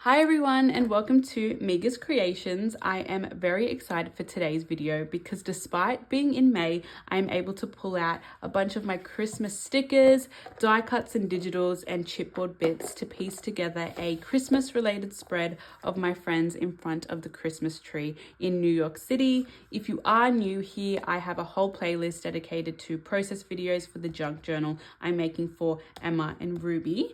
Hi everyone and welcome to Mega's Creations. I am very excited for today's video because despite being in May, I am able to pull out a bunch of my Christmas stickers, die cuts and digitals and chipboard bits to piece together a Christmas related spread of my friends in front of the Christmas tree in New York City. If you are new here, I have a whole playlist dedicated to process videos for the junk journal I'm making for Emma and Ruby.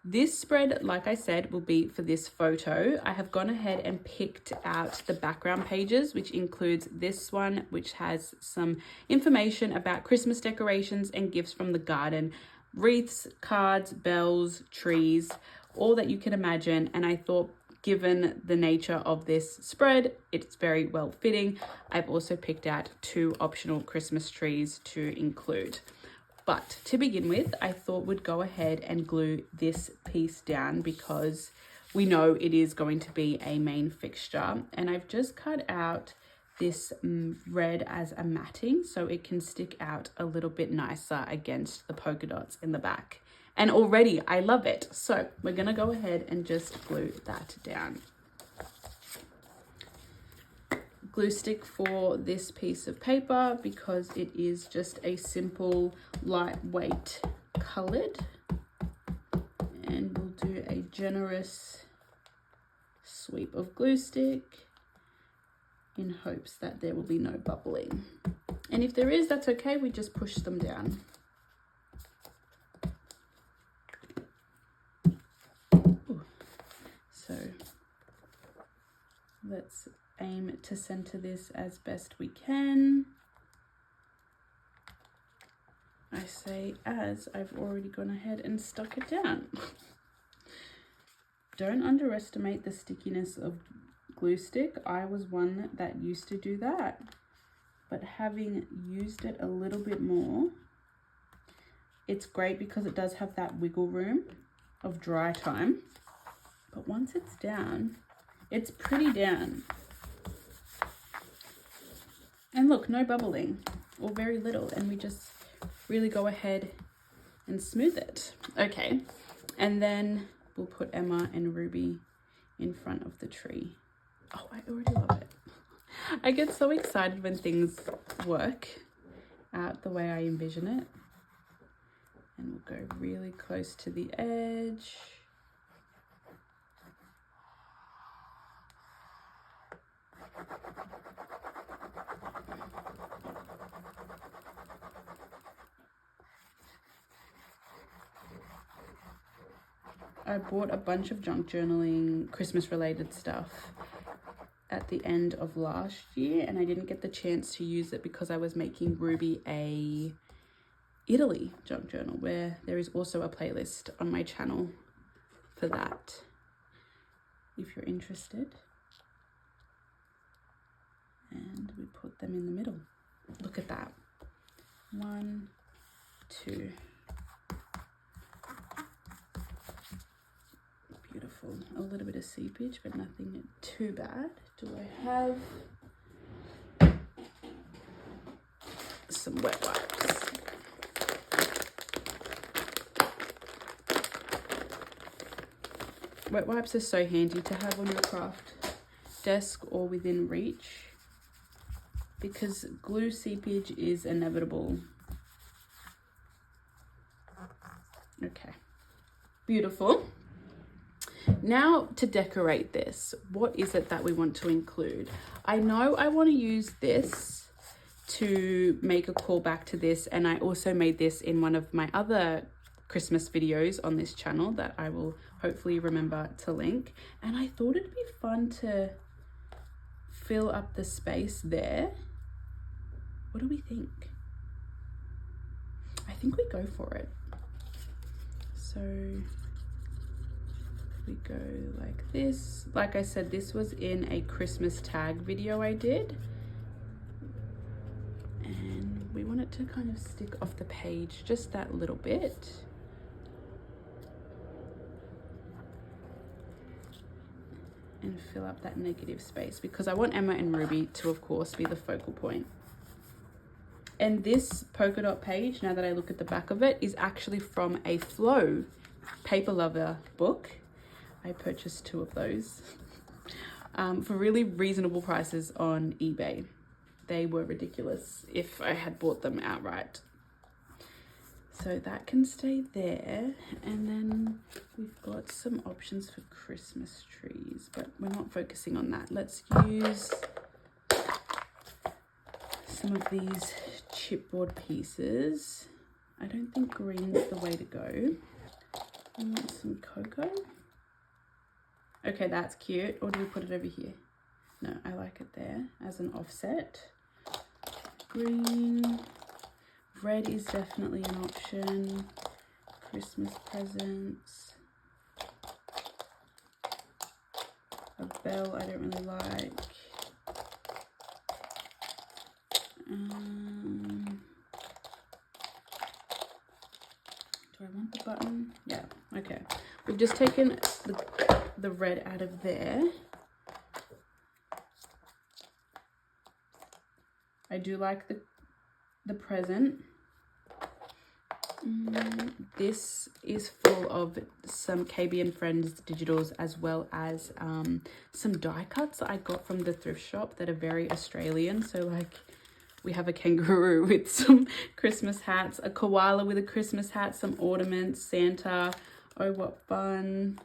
This spread, like I said, will be for this photo. I have gone ahead and picked out the background pages, which includes this one, which has some information about Christmas decorations and gifts from the garden, wreaths, cards, bells, trees, all that you can imagine. And I thought, given the nature of this spread, it's very well fitting. I've also picked out 2 optional Christmas trees to include. But to begin with, I thought we'd go ahead and glue this piece down because we know it is going to be a main fixture. And I've just cut out this red as a matting so it can stick out a little bit nicer against the polka dots in the back. And already I love it. So we're gonna go ahead and just glue that down. Glue stick for this piece of paper because it is just a simple lightweight colored, and we'll do a generous sweep of glue stick in hopes that there will be no bubbling, and if there is, that's okay, we just push them down. Ooh. So let's aim to center this as best we can. I say as I've already gone ahead and stuck it down. Don't underestimate the stickiness of glue stick. I was one that used to do that, but having used it a little bit more, it's great because it does have that wiggle room of dry time, but once it's down, it's pretty down. And look, no bubbling or very little, and we just really go ahead and smooth it. Okay, and then we'll put Emma and Ruby in front of the tree. Oh, I already love it. I get so excited when things work out the way I envision it. And we'll go really close to the edge. I bought a bunch of junk journaling Christmas related stuff at the end of last year, and I didn't get the chance to use it because I was making Ruby a Italy junk journal, where there is also a playlist on my channel for that if you're interested. And we put them in the middle. Look at that. 1, 2. Beautiful. A little bit of seepage, but nothing too bad. Do I have some wet wipes? Wet wipes are so handy to have on your craft desk or within reach because glue seepage is inevitable. Okay, beautiful. Now to decorate this, what is it that we want to include? I know I want to use this to make a callback to this, and I also made this in one of my other Christmas videos on this channel that I will hopefully remember to link. And I thought it'd be fun to fill up the space there. What do we think? I think we go for it. So we go like this. Like I said, this was in a Christmas tag video I did, and we want it to kind of stick off the page just that little bit. And fill up that negative space because I want Emma and Ruby to, of course, be the focal point. And this polka dot page, now that I look at the back of it, is actually from a Flow Paper Lover book. I purchased 2 of those for really reasonable prices on eBay. They were ridiculous if I had bought them outright. So that can stay there. And then we've got some options for Christmas trees, but we're not focusing on that. Let's use some of these chipboard pieces. I don't think green's the way to go. I want some cocoa. Okay, that's cute. Or do we put it over here? No, I like it there as an offset. Green. Red is definitely an option. Christmas presents. A bell I don't really like. Do I want the button? Yeah, okay. We've just taken the red out of there. I do like the present. This is full of some KB and Friends digitals, as well as some die cuts I got from the thrift shop that are very Australian. So like we have a kangaroo with some Christmas hats, a koala with a Christmas hat, some ornaments, Santa, oh what fun,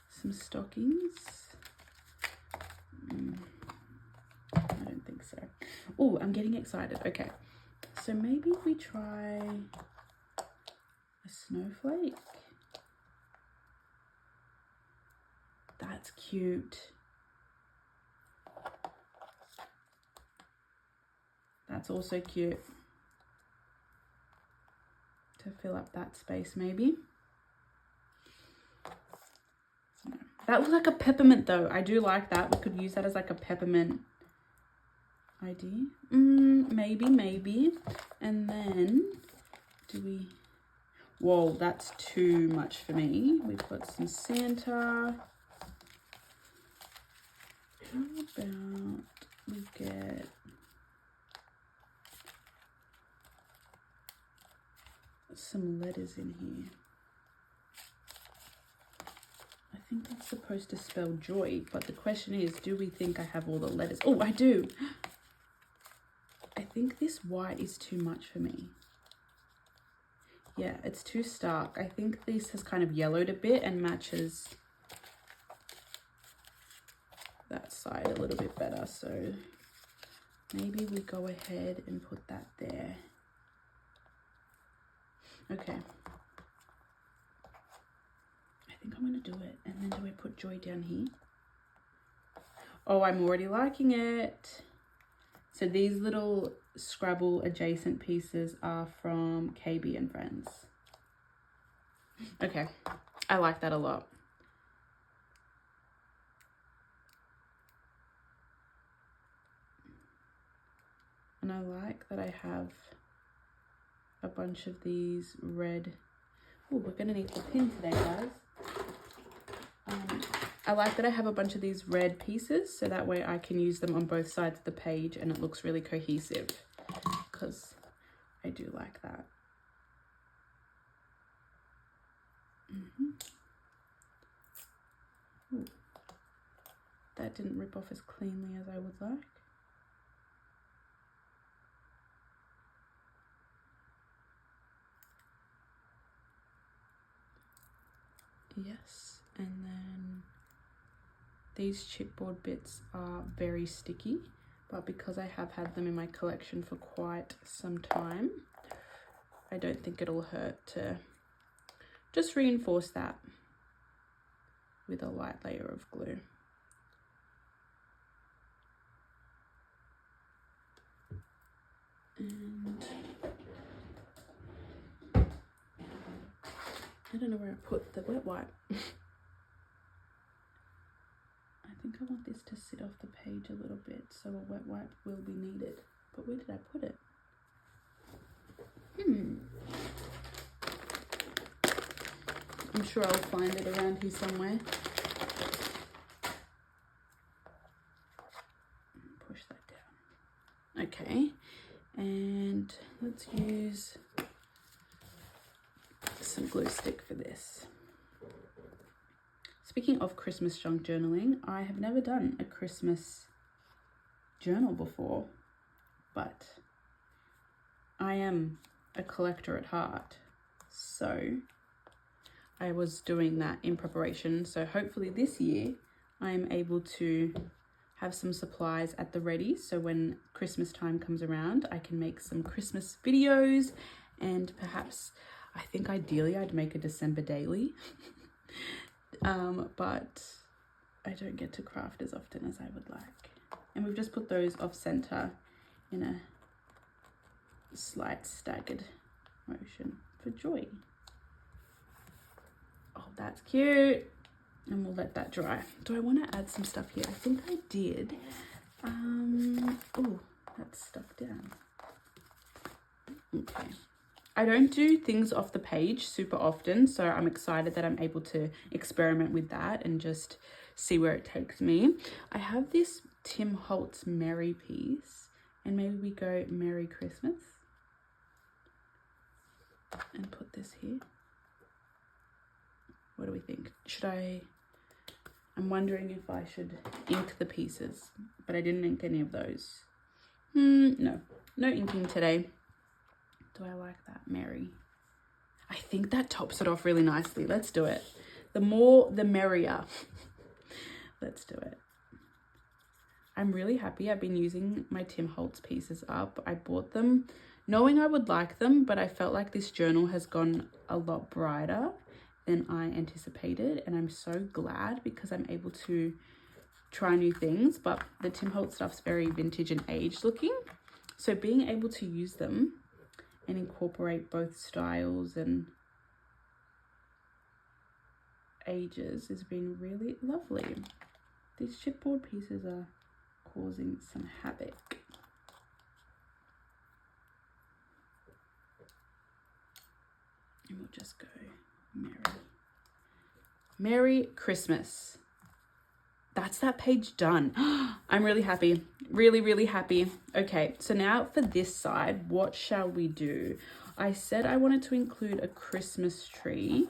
some stockings. I don't think so. Oh, I'm getting excited. Okay, so maybe we try a snowflake. That's cute. That's also cute. To fill up that space, maybe. No. That was like a peppermint though. I do like that. We could use that as like a peppermint idea. Maybe. And then do we... Whoa, that's too much for me. We've got some Santa. How about we get... some letters in here. I think that's supposed to spell joy, but the question is, do we think I have all the letters? Oh, I do. I think this white is too much for me. Yeah, it's too stark. I think this has kind of yellowed a bit and matches that side a little bit better. So maybe we go ahead and put that there. Okay. I think I'm going to do it. And then do I put joy down here? Oh, I'm already liking it. So these little Scrabble adjacent pieces are from KB and Friends. Okay. I like that a lot. And I like that I have a bunch of these red. Oh, we're gonna need the pin today, guys. I like that I have a bunch of these red pieces, so that way I can use them on both sides of the page and it looks really cohesive, because I do like that. Ooh, that didn't rip off as cleanly as I would like. Yes, and then these chipboard bits are very sticky, but because I have had them in my collection for quite some time, I don't think it'll hurt to just reinforce that with a light layer of glue. And I don't know where I put the wet wipe. I think I want this to sit off the page a little bit, so a wet wipe will be needed. But where did I put it? I'm sure I'll find it around here somewhere. Push that down. Okay, and let's use some glue stick for this. Speaking of Christmas junk journaling, I have never done a Christmas journal before, but I am a collector at heart, so I was doing that in preparation. So hopefully this year I am able to have some supplies at the ready, so when Christmas time comes around I can make some Christmas videos, and perhaps, I think ideally I'd make a December daily. But I don't get to craft as often as I would like. And we've just put those off center in a slight staggered motion for joy. Oh, that's cute. And we'll let that dry. Do I want to add some stuff here? I think I did. Oh, that's stuck down. Okay. I don't do things off the page super often, so I'm excited that I'm able to experiment with that and just see where it takes me. I have this Tim Holtz Merry piece, and maybe we go Merry Christmas and put this here. What do we think? I'm wondering if I should ink the pieces, but I didn't ink any of those. No inking today. Do I like that, Mary? I think that tops it off really nicely. Let's do it. The more, the merrier. Let's do it. I'm really happy. I've been using my Tim Holtz pieces up. I bought them knowing I would like them, but I felt like this journal has gone a lot brighter than I anticipated, and I'm so glad because I'm able to try new things. But the Tim Holtz stuff's very vintage and aged looking, so being able to use them and incorporate both styles and ages has been really lovely. These chipboard pieces are causing some havoc. And we'll just go Merry Christmas. That's that page done. I'm really happy. Really happy. Okay, so now for this side, what shall we do? I said I wanted to include a Christmas tree.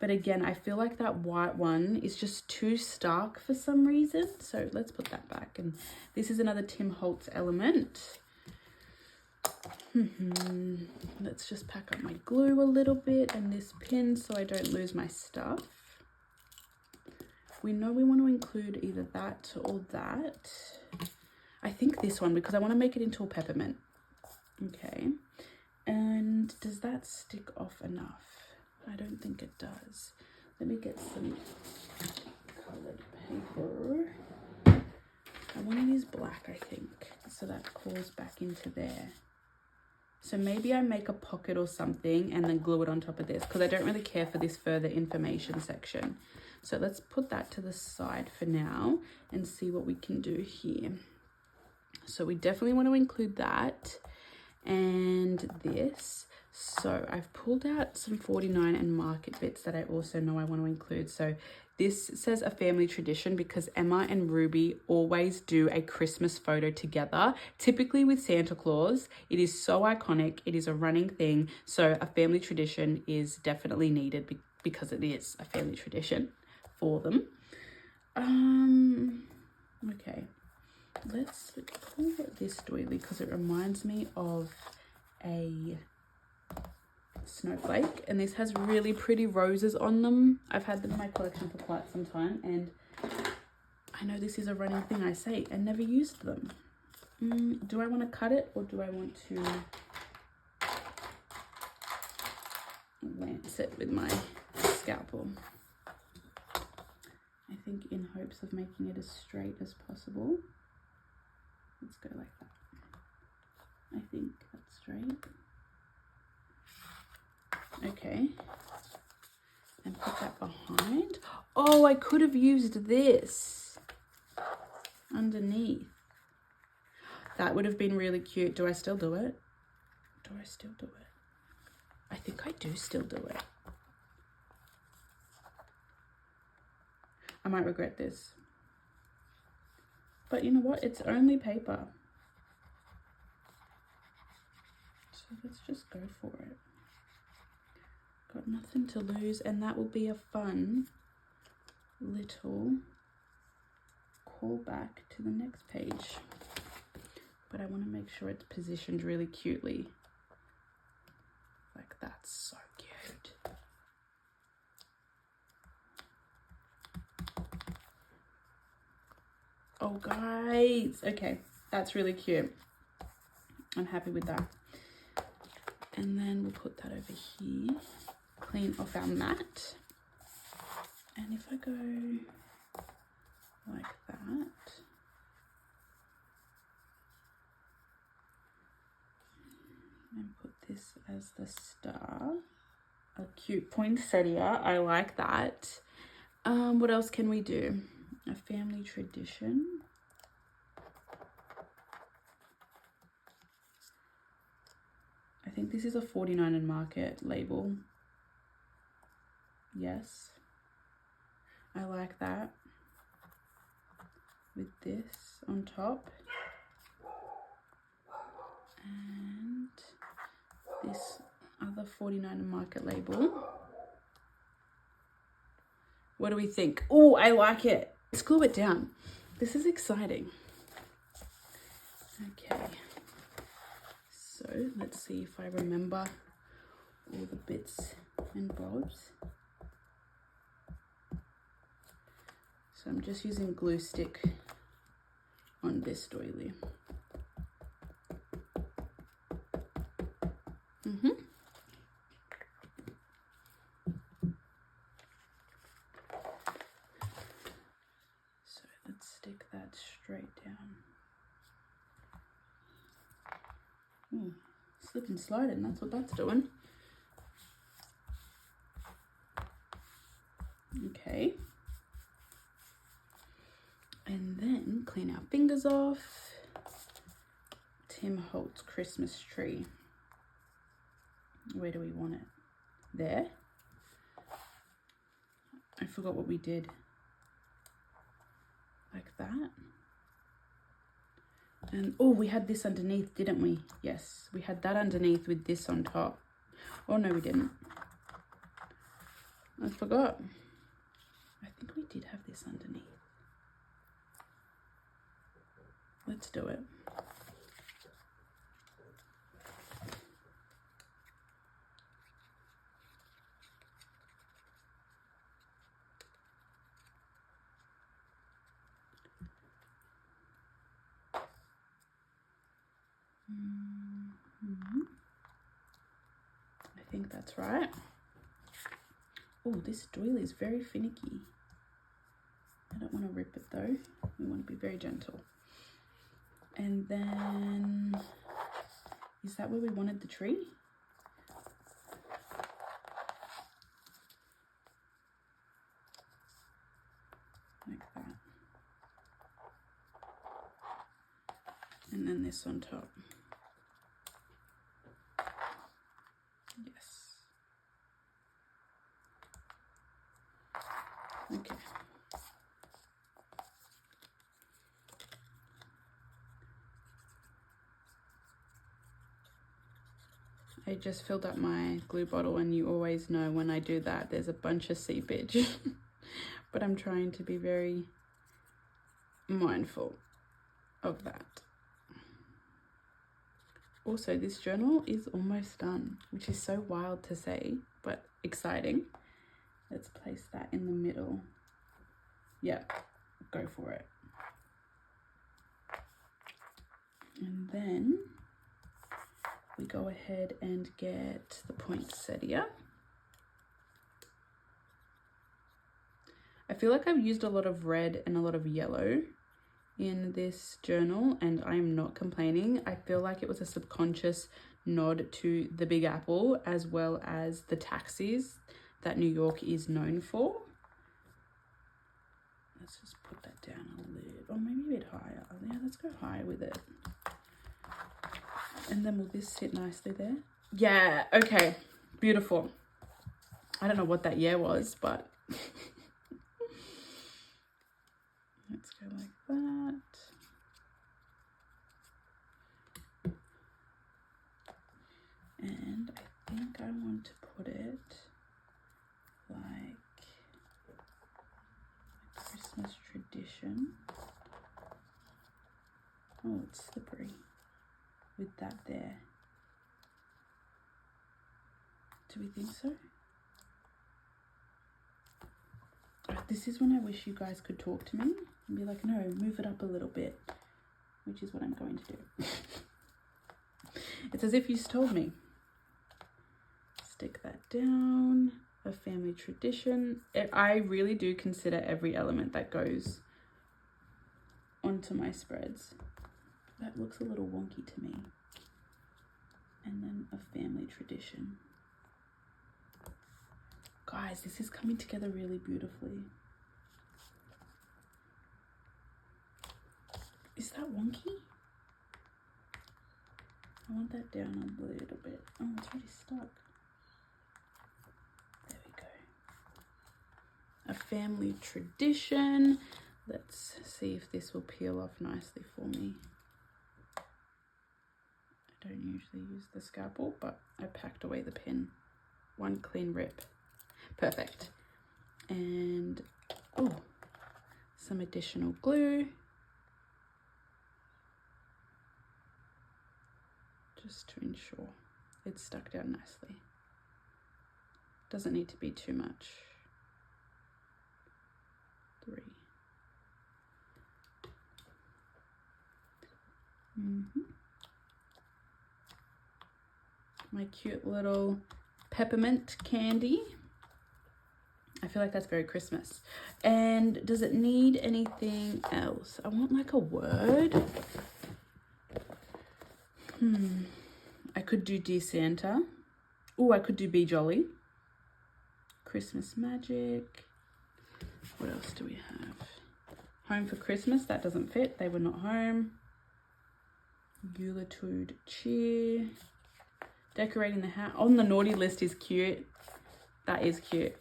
But again, I feel like that white one is just too stark for some reason. So let's put that back. And this is another Tim Holtz element. Let's just pack up my glue a little bit and this pin so I don't lose my stuff. We know we want to include either that or that. I think this one, because I want to make it into a peppermint. Okay. And does that stick off enough? I don't think it does. Let me get some colored paper. I want to use black, I think, so that calls back into there. So maybe I make a pocket or something and then glue it on top of this, because I don't really care for this further information section. So let's put that to the side for now and see what we can do here. So we definitely want to include that and this. So I've pulled out some 49 and market bits that I also know I want to include. So this says a family tradition because Emma and Ruby always do a Christmas photo together, typically with Santa Claus. It is so iconic. It is a running thing. So a family tradition is definitely needed because it is a family tradition for them. Okay, let's pull this doily because it reminds me of a snowflake, and this has really pretty roses on them. I've had them in my collection for quite some time, and I know this is a running thing I say and never used them. Do I want to cut it or do I want to lance it with my scalpel? I think in hopes of making it as straight as possible. Let's go like that. I think that's straight. Okay. And put that behind. Oh, I could have used this underneath. That would have been really cute. Do I still do it? Do I still do it? I think I do still do it. I might regret this. But you know what? It's only paper. So let's just go for it. Got nothing to lose, and that will be a fun little callback to the next page. But I want to make sure it's positioned really cutely. Like that's so cute. Oh guys, okay, that's really cute. I'm happy with that. And then we'll put that over here, clean off our mat. And if I go like that, and put this as the star, a cute poinsettia, I like that. What else can we do? A family tradition. I think this is a 49 and Market label. Yes, I like that. With this on top. And this other 49 and Market label. What do we think? Oh, I like it. Let's glue it down. This is exciting. Okay. So let's see if I remember all the bits and bobs. So I'm just using glue stick on this doily. So let's stick that straight down. Ooh, slip and slide, and that's what that's doing. Okay. And then clean our fingers off. Tim Holtz Christmas Tree. Where do we want it? There. I forgot what we did. Like that. And oh, we had this underneath, didn't we? Yes, we had that underneath with this on top. Oh no, we didn't. I forgot. I think we did have this underneath. Let's do it. I think that's right. Oh, this doily is very finicky. I don't want to rip it though. We want to be very gentle. And then, is that where we wanted the tree? Like that. And then this on top. Yes. Okay. I just filled up my glue bottle, and you always know when I do that there's a bunch of seepage. But I'm trying to be very mindful of that. Also, this journal is almost done, which is so wild to say, but exciting. Let's place that in the middle. Yep, go for it. And then we go ahead and get the poinsettia. I feel like I've used a lot of red and a lot of yellow in this journal, and I'm not complaining. I feel like it was a subconscious nod to the Big Apple as well as the taxis that New York is known for. Let's just put that down a little, or maybe a bit higher. Yeah, let's go high with it. And then will this sit nicely there? Yeah, okay, beautiful. I don't know what that yeah was, but let's go like that. And I think I want to put it tradition. Oh, it's slippery with that there. Do we think so? This is when I wish you guys could talk to me and be like, no, move it up a little bit, which is what I'm going to do. It's as if you just told me. Stick that down. A family tradition. I really do consider every element that goes onto my spreads. That looks a little wonky to me. And then a family tradition. Guys, this is coming together really beautifully. Is that wonky? I want that down a little bit. Oh, it's already stuck. There we go. A family tradition. Let's see if this will peel off nicely for me. I don't usually use the scalpel, but I packed away the pin. One clean rip. Perfect. And, oh, some additional glue. Just to ensure it's stuck down nicely. Doesn't need to be too much. 3. My cute little peppermint candy. I feel like that's very Christmas. And does it need anything else? I want like a word. I could do Dear Santa. Oh, I could do Be Jolly. Christmas Magic. What else do we have? Home for Christmas. That doesn't fit. They were not home. Yuletide Cheer. Decorating the house. On the naughty list is cute. That is cute.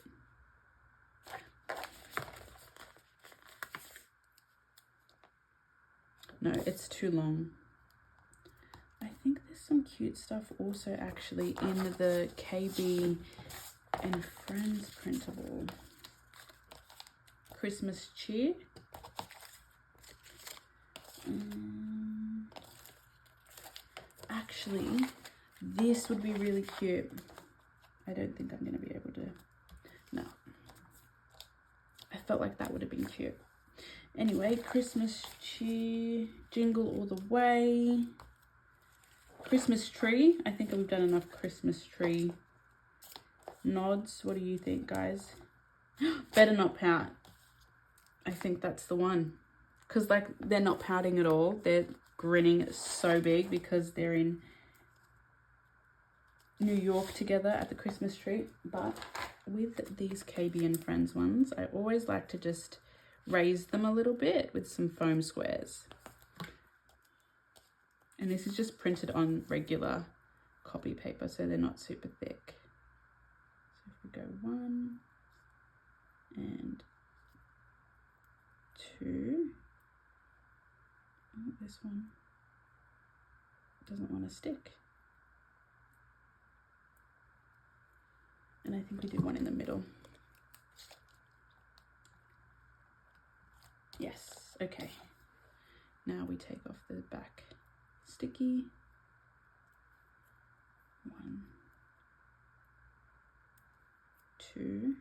No, it's too long. I think there's some cute stuff also actually in the KB and Friends printable. Christmas cheer. Actually, this would be really cute. I don't think I'm going to be able to. No. I felt like that would have been cute. Anyway, Christmas cheer. Jingle all the way. Christmas tree. I think we've done enough Christmas tree nods. What do you think, guys? Better not pout. I think that's the one. Because, like, they're not pouting at all. They're grinning so big because they're in New York together at the Christmas tree. But with these KB and Friends ones, I always like to just raise them a little bit with some foam squares. And this is just printed on regular copy paper, so they're not super thick. So if we go 1 and 2. Oh, this one doesn't want to stick. And I think we do one in the middle. Yes, okay. Now we take off the back sticky. 1, 2.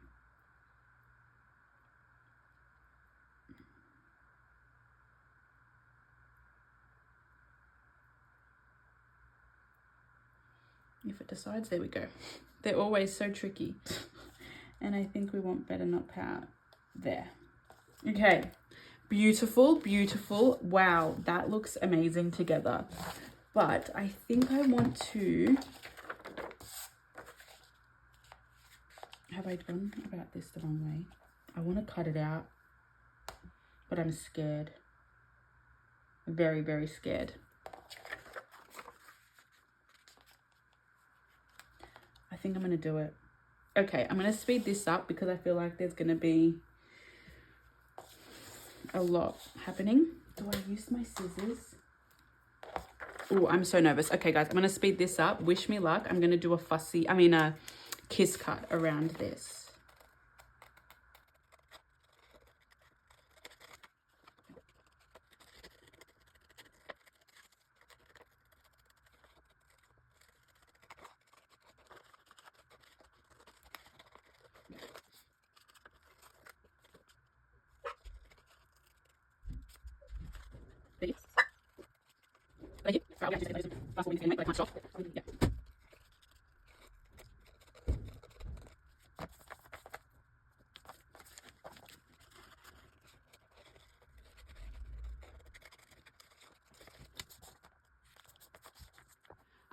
If it decides, there we go. They're always so tricky. And I think we want Better Not Pout there. Okay, beautiful, beautiful. Wow, that looks amazing together. But I think I want to, have I gone about this the wrong way? I want to cut it out, but I'm scared. Very, very scared. I think I'm going to do it. Okay, I'm going to speed this up because I feel like there's going to be a lot happening. Do I use my scissors? Oh, I'm so nervous. Okay, guys, I'm going to speed this up. Wish me luck. I'm going to do a kiss cut around this.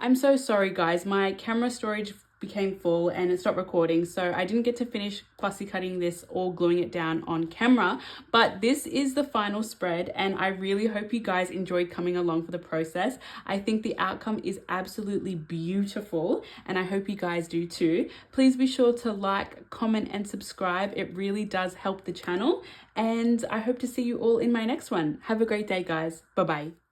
I'm so sorry guys, my camera storage became full and it stopped recording, so I didn't get to finish fussy cutting this or gluing it down on camera, but this is the final spread and I really hope you guys enjoyed coming along for the process. I think the outcome is absolutely beautiful and I hope you guys do too. Please be sure to like, comment and subscribe. It really does help the channel and I hope to see you all in my next one. Have a great day guys. Bye bye.